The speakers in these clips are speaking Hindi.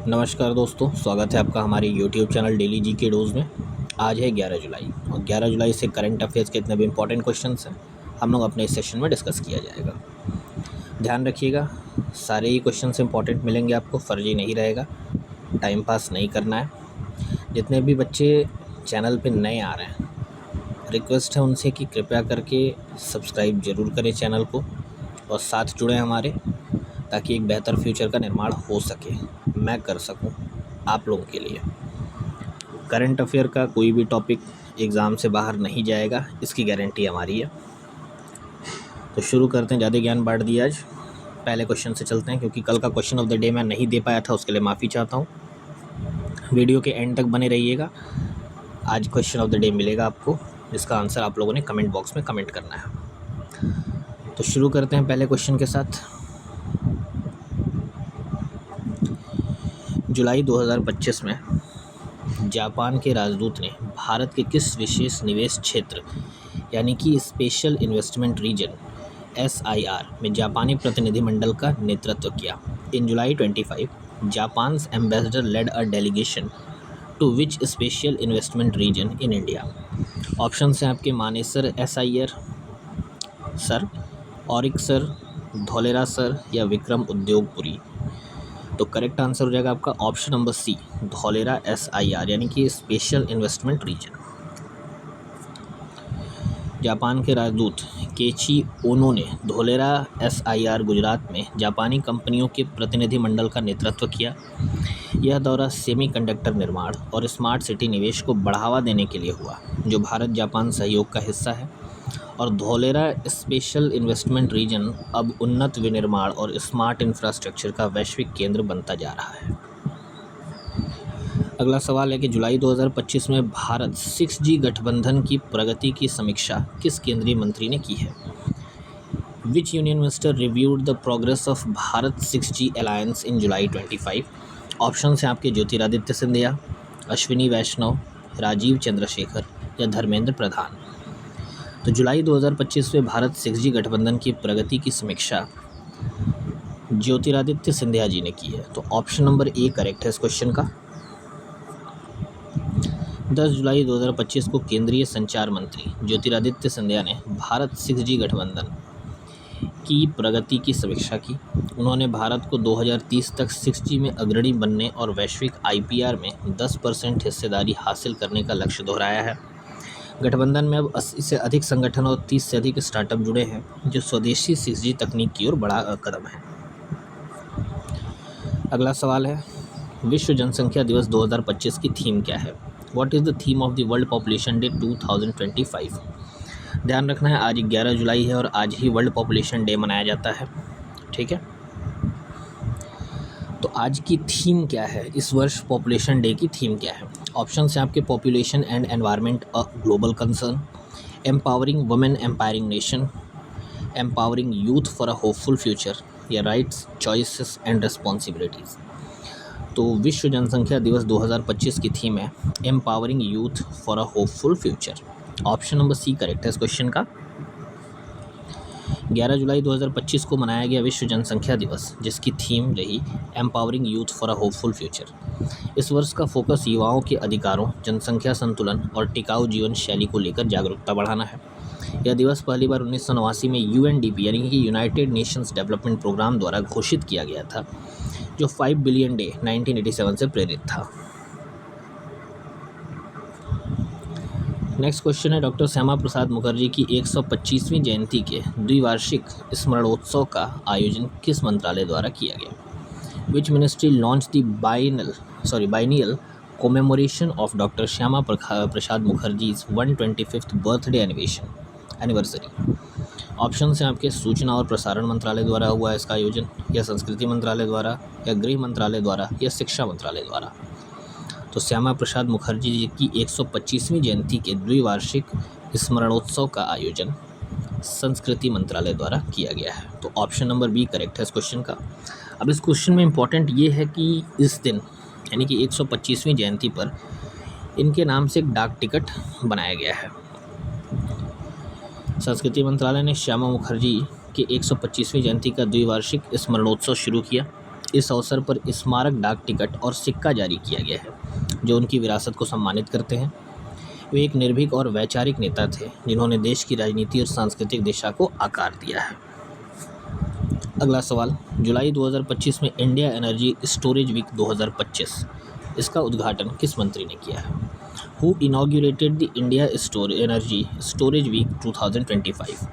नमस्कार दोस्तों, स्वागत है आपका हमारे YouTube चैनल डेली जी के डोज़ में। आज है 11 जुलाई और 11 जुलाई से करंट अफेयर्स के इतने भी इम्पोर्टेंट क्वेश्चंस हैं हम लोग अपने इस सेशन में डिस्कस किया जाएगा। ध्यान रखिएगा, सारे ही क्वेश्चंस इंपॉर्टेंट मिलेंगे आपको, फर्जी नहीं रहेगा, टाइम पास नहीं करना है। जितने भी बच्चे चैनल पे नए आ रहे हैं, रिक्वेस्ट है उनसे कि कृपया करके सब्सक्राइब ज़रूर करें चैनल को और साथ जुड़ें हमारे, ताकि एक बेहतर फ्यूचर का निर्माण हो सके, मैं कर सकूं आप लोगों के लिए। करंट अफेयर का कोई भी टॉपिक एग्ज़ाम से बाहर नहीं जाएगा, इसकी गारंटी हमारी है। तो शुरू करते हैं, ज़्यादा ज्ञान बांट दिया आज। पहले क्वेश्चन से चलते हैं, क्योंकि कल का क्वेश्चन ऑफ द डे मैं नहीं दे पाया था, उसके लिए माफ़ी चाहता हूँ। वीडियो के एंड तक बने रहिएगा, आज क्वेश्चन ऑफ द डे मिलेगा आपको, जिसका आंसर आप लोगों ने कमेंट बॉक्स में कमेंट करना है। तो शुरू करते हैं पहले क्वेश्चन के साथ। जुलाई 2025 में जापान के राजदूत ने भारत के किस विशेष निवेश क्षेत्र यानी कि स्पेशल इन्वेस्टमेंट रीजन SIR में जापानी प्रतिनिधिमंडल का नेतृत्व किया? In July 25, Japan's ambassador led a delegation to which special investment region in India? Option हैं आपके Manesar SIR sir, Auric sir, Dholera sir या विक्रम उद्योगपुरी। तो करेक्ट आंसर हो जाएगा आपका option number C, Dholera SIR यानी कि स्पेशल इन्वेस्टमेंट रीजन। जापान के राजदूत केची ओनो ने धौलेरा SIR गुजरात में जापानी कंपनियों के प्रतिनिधिमंडल का नेतृत्व किया। यह दौरा सेमीकंडक्टर निर्माण और स्मार्ट सिटी निवेश को बढ़ावा देने के लिए हुआ, जो भारत जापान सहयोग का हिस्सा है। और धौलेरा स्पेशल इन्वेस्टमेंट रीजन अब उन्नत विनिर्माण और स्मार्ट इंफ्रास्ट्रक्चर का वैश्विक केंद्र बनता जा रहा है। अगला सवाल है कि जुलाई 2025 में भारत 6G गठबंधन की प्रगति की समीक्षा किस केंद्रीय मंत्री ने की है? विच union minister reviewed the progress of Bharat 6G alliance in July 25? Option हैं आपके ज्योतिरादित्य सिंधिया, अश्विनी वैष्णव, राजीव चंद्रशेखर या धर्मेंद्र प्रधान। तो जुलाई 2025 में भारत 6G गठबंधन की प्रगति की समीक्षा ज्योतिरादित्य सिंधिया जी ने की है। तो ऑप्शन नंबर ए करेक्ट है इस क्वेश्चन का। 10 जुलाई 2025 को केंद्रीय संचार मंत्री ज्योतिरादित्य सिंधिया ने भारत 6G गठबंधन की प्रगति की समीक्षा की। उन्होंने भारत को 2030 तक 6G में अग्रणी बनने और वैश्विक IPR में 10% हिस्सेदारी हासिल करने का लक्ष्य दोहराया है। गठबंधन में अब 80 से अधिक संगठन और 30 से अधिक स्टार्टअप जुड़े हैं, जो स्वदेशी 6G तकनीक की ओर बड़ा कदम है। अगला सवाल है, विश्व जनसंख्या दिवस 2025 की थीम क्या है? What is the theme of the world population day 2025? ध्यान रखना है, आज 11 जुलाई है और आज ही वर्ल्ड पॉपुलेशन डे मनाया जाता है, ठीक है। तो आज की थीम क्या है, इस वर्ष पॉपुलेशन डे की थीम क्या है? ऑप्शन हैं आपके population and environment a global concern, empowering women empowering nation, empowering youth for a hopeful future या राइट्स चॉइसेस एंड रिस्पॉन्सिबिलिटीज़। तो विश्व जनसंख्या दिवस 2025 की थीम है empowering youth for a hopeful future. Option number C correct है इस क्वेश्चन का। 11 जुलाई 2025 को मनाया गया विश्व जनसंख्या दिवस, जिसकी थीम रही empowering youth for a hopeful future. इस वर्ष का फोकस युवाओं के अधिकारों, जनसंख्या संतुलन और टिकाऊ जीवन शैली को लेकर जागरूकता बढ़ाना है। यह दिवस पहली बार 1989 में UNDP यानी कि यूनाइटेड नेशंस डेवलपमेंट प्रोग्राम द्वारा घोषित किया गया था, जो 5 बिलियन डे 1987 से प्रेरित था। नेक्स्ट क्वेश्चन है, डॉक्टर श्यामा प्रसाद मुखर्जी की 125वीं जयंती के द्विवार्षिक स्मरणोत्सव का आयोजन किस मंत्रालय द्वारा किया गया? Which ministry launch the biennial commemoration of doctor Shyama Prasad Mukherjee's 125th birthday anniversary? Option हैं आपके सूचना और प्रसारण मंत्रालय द्वारा हुआ है इसका आयोजन, या संस्कृति मंत्रालय द्वारा, या गृह मंत्रालय द्वारा, या शिक्षा मंत्रालय द्वारा। तो श्यामा प्रसाद मुखर्जी जी की 125वीं जयंती के द्विवार्षिक स्मरणोत्सव का आयोजन संस्कृति मंत्रालय द्वारा किया गया है। तो ऑप्शन नंबर बी करेक्ट है इस क्वेश्चन का। अब इस क्वेश्चन में इम्पॉर्टेंट ये है कि इस दिन यानी कि 125वीं जयंती पर इनके नाम से एक डाक टिकट बनाया गया है। संस्कृति मंत्रालय ने श्यामा मुखर्जी के 125वीं जयंती का द्विवार्षिक स्मरणोत्सव शुरू किया इस अवसर पर स्मारक डाक टिकट और सिक्का जारी किया गया है जो उनकी विरासत को सम्मानित करते हैं। वे एक निर्भीक और वैचारिक नेता थे जिन्होंने देश की राजनीति और सांस्कृतिक दिशा को आकार दिया है। अगला सवाल, जुलाई 2025 में इंडिया एनर्जी स्टोरेज वीक 2025 इसका उद्घाटन किस मंत्री ने किया है? Who inaugurated the India energy storage week 2025?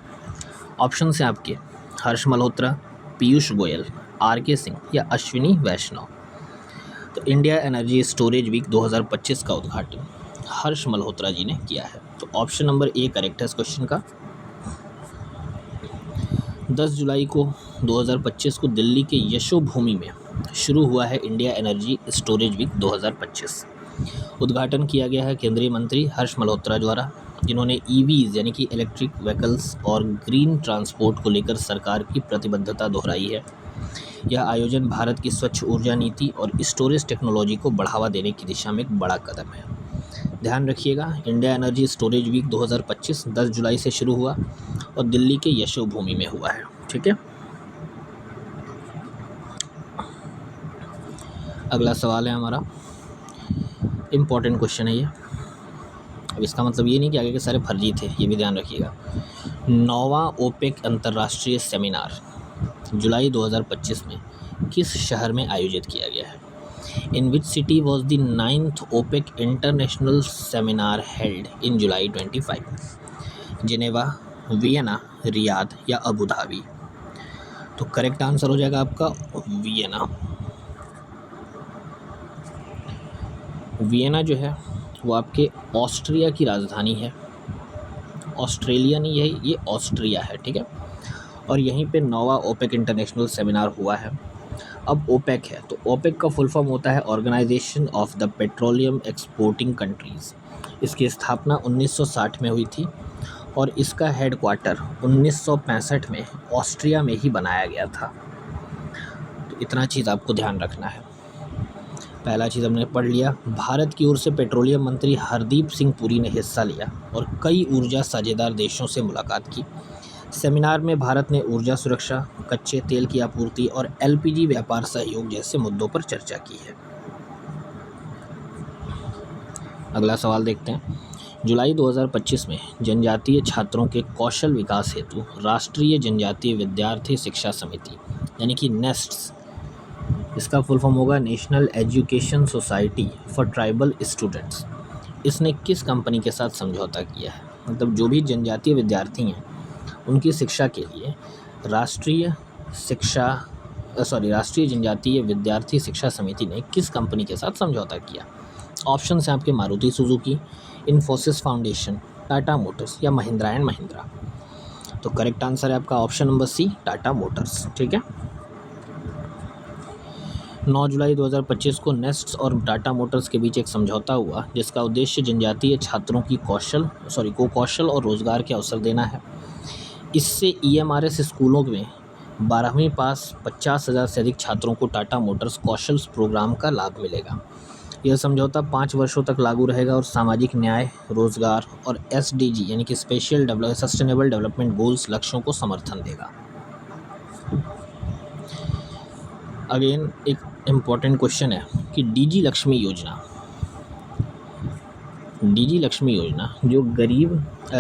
Option है आपके हर्ष मल्होत्रा, पीयूष गोयल, आर.के. सिंह या अश्विनी वैष्णव। तो इंडिया एनर्जी स्टोरेज वीक 2025 का उद्घाटन हर्ष मल्होत्रा जी ने किया है। तो ऑप्शन नंबर ए करेक्ट है इस क्वेश्चन का। 10 जुलाई को 2025 को दिल्ली के यशोभूमि में शुरू हुआ है इंडिया एनर्जी स्टोरेज वीक 2025। उद्घाटन किया गया है केंद्रीय मंत्री हर्ष मल्होत्रा द्वारा, जिन्होंने ईवीज़ यानी कि इलेक्ट्रिक व्हीकल्स और ग्रीन ट्रांसपोर्ट को लेकर सरकार की प्रतिबद्धता दोहराई है। यह आयोजन भारत की स्वच्छ ऊर्जा नीति और स्टोरेज टेक्नोलॉजी को बढ़ावा देने की दिशा में एक बड़ा कदम है। ध्यान रखिएगा, इंडिया एनर्जी स्टोरेज वीक 2025 10 जुलाई से शुरू हुआ और दिल्ली के यशोभूमि में हुआ है। ठीक है, अगला सवाल है हमारा, इम्पॉर्टेंट क्वेश्चन है ये। अब इसका मतलब ये नहीं कि आगे के सारे फर्जी थे, ये भी ध्यान रखिएगा। 9वां ओपेक अंतर्राष्ट्रीय सेमिनार जुलाई 2025 में किस शहर में आयोजित किया गया है? In which city was the 9th OPEC international seminar held in July 25? Geneva, Vienna, Riyadh या अबू धाबी? तो करेक्ट आंसर हो जाएगा आपका वियना। वियना जो है वो आपके ऑस्ट्रिया की राजधानी है। ऑस्ट्रेलिया नहीं है, ये ऑस्ट्रिया है। ठीक है, और यहीं पे 9वां ओपेक इंटरनेशनल सेमिनार हुआ है। अब ओपेक है तो ओपेक का फुल फॉर्म होता है organisation of the petroleum exporting countries. इसकी स्थापना 1960 में हुई थी और इसका हेडक्वार्टर 1965 में ऑस्ट्रिया में ही बनाया गया था। तो इतना चीज़ आपको ध्यान रखना है। पहला चीज़ हमने पढ़ लिया, भारत की ओर से पेट्रोलियम मंत्री हरदीप सिंह पुरी ने हिस्सा लिया और कई ऊर्जा साझेदार देशों से मुलाकात की। सेमिनार में भारत ने ऊर्जा सुरक्षा, कच्चे तेल की आपूर्ति और एलपीजी व्यापार सहयोग जैसे मुद्दों पर चर्चा की है। अगला सवाल देखते हैं, जुलाई 2025 में जनजातीय छात्रों के कौशल विकास हेतु राष्ट्रीय जनजातीय विद्यार्थी शिक्षा समिति यानी कि नेस्ट्स, इसका फुल फॉर्म होगा national education society for tribal students, इसने किस कंपनी के साथ समझौता किया है? मतलब जो भी जनजातीय विद्यार्थी हैं उनकी शिक्षा के लिए राष्ट्रीय जनजातीय विद्यार्थी शिक्षा समिति ने किस कंपनी के साथ समझौता किया? ऑप्शन हैं आपके Maruti Suzuki, Infosys foundation, Tata Motors या महिंद्रा एंड महिंद्रा। तो करेक्ट आंसर है आपका option number C, Tata Motors. ठीक है, 9 जुलाई 2025 को नेस्ट्स और टाटा मोटर्स के बीच एक समझौता हुआ जिसका उद्देश्य जनजातीय छात्रों की कौशल और रोजगार के अवसर देना है। इससे ईएमआरएस स्कूलों में 12वीं पास 50,000 से अधिक छात्रों को टाटा मोटर्स कौशल प्रोग्राम का लाभ मिलेगा। यह समझौता 5 वर्षों तक लागू रहेगा और सामाजिक न्याय, रोजगार और एसडीजी यानी कि सस्टेनेबल डेवलपमेंट गोल्स लक्ष्यों को समर्थन देगा। अगेन एक इम्पॉर्टेंट क्वेश्चन है कि डीजी लक्ष्मी योजना जो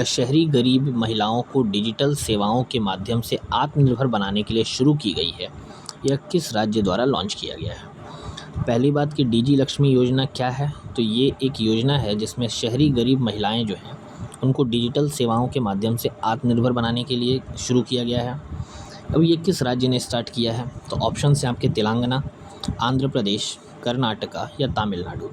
शहरी गरीब महिलाओं को डिजिटल सेवाओं के माध्यम से आत्मनिर्भर बनाने के लिए शुरू की गई है, यह किस राज्य द्वारा लॉन्च किया गया है? पहली बात कि डीजी लक्ष्मी योजना क्या है, तो ये एक योजना है जिसमें शहरी गरीब महिलाएं जो हैं उनको डिजिटल सेवाओं के माध्यम से आत्मनिर्भर बनाने के लिए शुरू किया गया है। अब ये किस राज्य ने स्टार्ट किया है? तो ऑप्शन हैं आपके तेलंगाना, आंध्र प्रदेश, कर्नाटका या तमिलनाडु।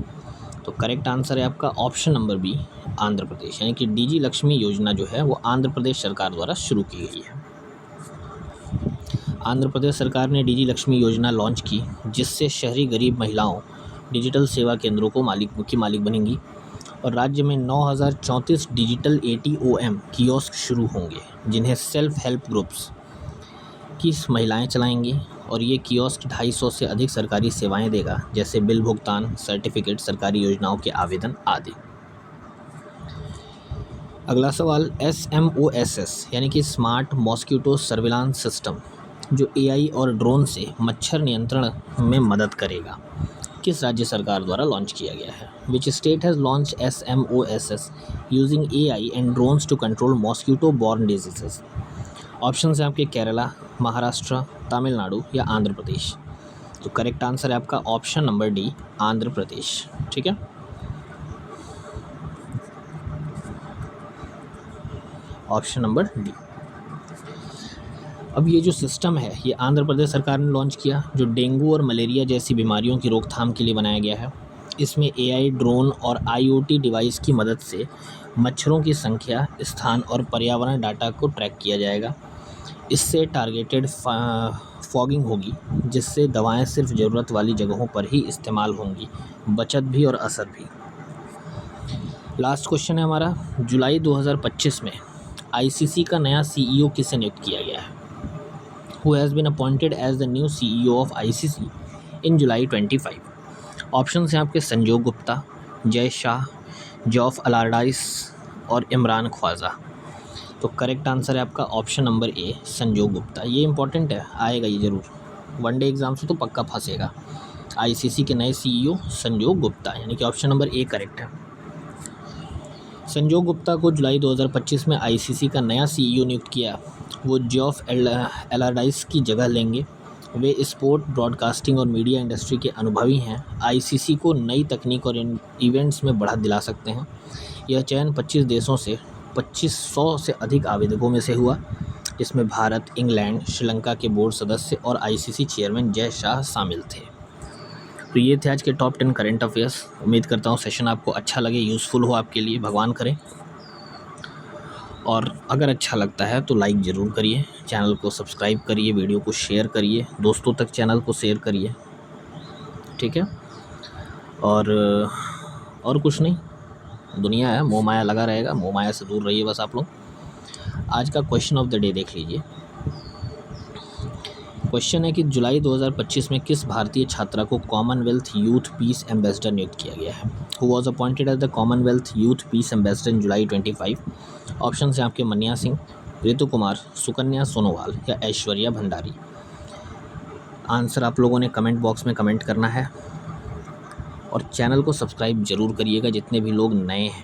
तो करेक्ट आंसर है आपका option number B, Andhra Pradesh, यानी कि डीजी लक्ष्मी योजना जो है वो आंध्र प्रदेश सरकार द्वारा शुरू की गई है। आंध्र प्रदेश सरकार ने डीजी लक्ष्मी योजना लॉन्च की जिससे शहरी गरीब महिलाओं डिजिटल सेवा केंद्रों को मालिक बनेंगी और राज्य में 9,034 डिजिटल ATOM कियोस्क शुरू होंगे जिन्हें सेल्फ हेल्प ग्रुप्स की महिलाएं चलाएंगी और ये कियोस्क 250 से अधिक सरकारी सेवाएं देगा जैसे बिल भुगतान, सर्टिफिकेट, सरकारी योजनाओं के आवेदन आदि। अगला सवाल SMOSS यानी कि स्मार्ट मॉस्किटो सर्विलांस सिस्टम जो एआई और ड्रोन से मच्छर नियंत्रण में मदद करेगा, किस राज्य सरकार द्वारा लॉन्च किया गया है? Which state has launch SMOSS using AI and drones to control mosquito borne diseases? Option है आपके केरला, महाराष्ट्र, तमिलनाडु या आंध्र प्रदेश। तो करेक्ट आंसर है आपका option number D, Andhra Pradesh. ठीक है, ऑप्शन नंबर डी। अब ये जो सिस्टम है ये आंध्र प्रदेश सरकार ने लॉन्च किया, जो डेंगू और मलेरिया जैसी बीमारियों की रोकथाम के लिए बनाया गया है। इसमें एआई, ड्रोन और IoT डिवाइस की मदद से मच्छरों की संख्या, स्थान और पर्यावरण डाटा को ट्रैक किया जाएगा। इससे टारगेटेड फॉगिंग होगी, जिससे दवाएं सिर्फ ज़रूरत वाली जगहों पर ही इस्तेमाल होंगी, बचत भी और असर भी। लास्ट क्वेश्चन है हमारा, जुलाई 2025 में ICC का नया CEO किसे नियुक्त किया गया है? Who has been appointed as the new CEO of ICC in July 25? Option हैं आपके संजोग गुप्ता, जय शाह, जॉफ अलारडाइस और इमरान ख्वाजा। तो करेक्ट आंसर है आपका ऑप्शन नंबर ए, संजोग गुप्ता। ये इंपॉर्टेंट है, आएगा ये ज़रूर, वनडे एग्जाम से तो पक्का फंसेगा। ICC के नए CEO संजोग गुप्ता, यानी कि ऑप्शन नंबर ए करेक्ट है। संजोग गुप्ता को जुलाई 2025 में ICC का नया CEO नियुक्त किया। वो जॉफ एलारडाइस की जगह लेंगे। वे स्पोर्ट, ब्रॉडकास्टिंग और मीडिया इंडस्ट्री के अनुभवी हैं। ICC को नई तकनीक और इवेंट्स में बढ़ा दिला सकते हैं। यह चयन 25 देशों से 2500 से अधिक आवेदकों में से हुआ, जिसमें भारत, इंग्लैंड, श्रीलंका के बोर्ड सदस्य और ICC चेयरमैन जय शाह शामिल थे। तो ये थे आज के टॉप 10 करंट अफेयर्स। उम्मीद करता हूँ सेशन आपको अच्छा लगे, यूज़फुल हो आपके लिए, भगवान करें। और अगर अच्छा लगता है तो लाइक ज़रूर करिए, चैनल को सब्सक्राइब करिए, वीडियो को शेयर करिए, दोस्तों तक चैनल को शेयर करिए। ठीक है, और कुछ नहीं, दुनिया है, मोह माया लगा रहेगा, मोह माया से दूर रहिए बस आप लोग। आज का क्वेश्चन ऑफ द डे देख लीजिए। क्वेश्चन है कि जुलाई 2025 में किस भारतीय छात्रा को कॉमनवेल्थ यूथ पीस एम्बेसडर नियुक्त किया गया है? Who was appointed as the commonwealth youth peace ambassador in July 25? Option हैं आपके मन्या सिंह, ऋतु कुमार, सुकन्या सोनोवाल या ऐश्वर्या भंडारी। आंसर आप लोगों ने कमेंट बॉक्स में कमेंट करना है और चैनल को सब्सक्राइब ज़रूर करिएगा जितने भी लोग नए हैं।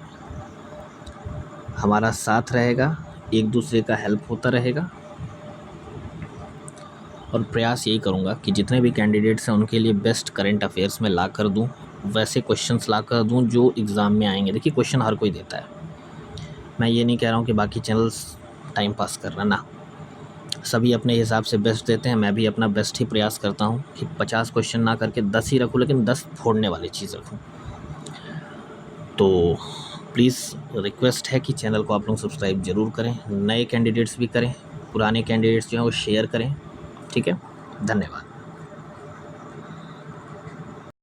हमारा साथ रहेगा, एक दूसरे का हेल्प होता रहेगा और प्रयास यही करूँगा कि जितने भी कैंडिडेट्स हैं उनके लिए बेस्ट करंट अफेयर्स में ला कर दूँ, वैसे क्वेश्चंस ला कर दूँ जो एग्ज़ाम में आएंगे। देखिए क्वेश्चन हर कोई देता है, मैं ये नहीं कह रहा हूँ कि बाकी चैनल्स टाइम पास कर रहा ना, सभी अपने हिसाब से बेस्ट देते हैं। मैं भी अपना बेस्ट ही प्रयास करता हूँ कि 50 क्वेश्चन ना करके 10 ही रखूँ, लेकिन 10 फोड़ने वाली चीज़ रखूँ। तो प्लीज़ रिक्वेस्ट है कि चैनल को आप लोग सब्सक्राइब ज़रूर करें, नए कैंडिडेट्स भी करें, पुराने कैंडिडेट्स जो हैं वो शेयर करें। ठीक है, धन्यवाद।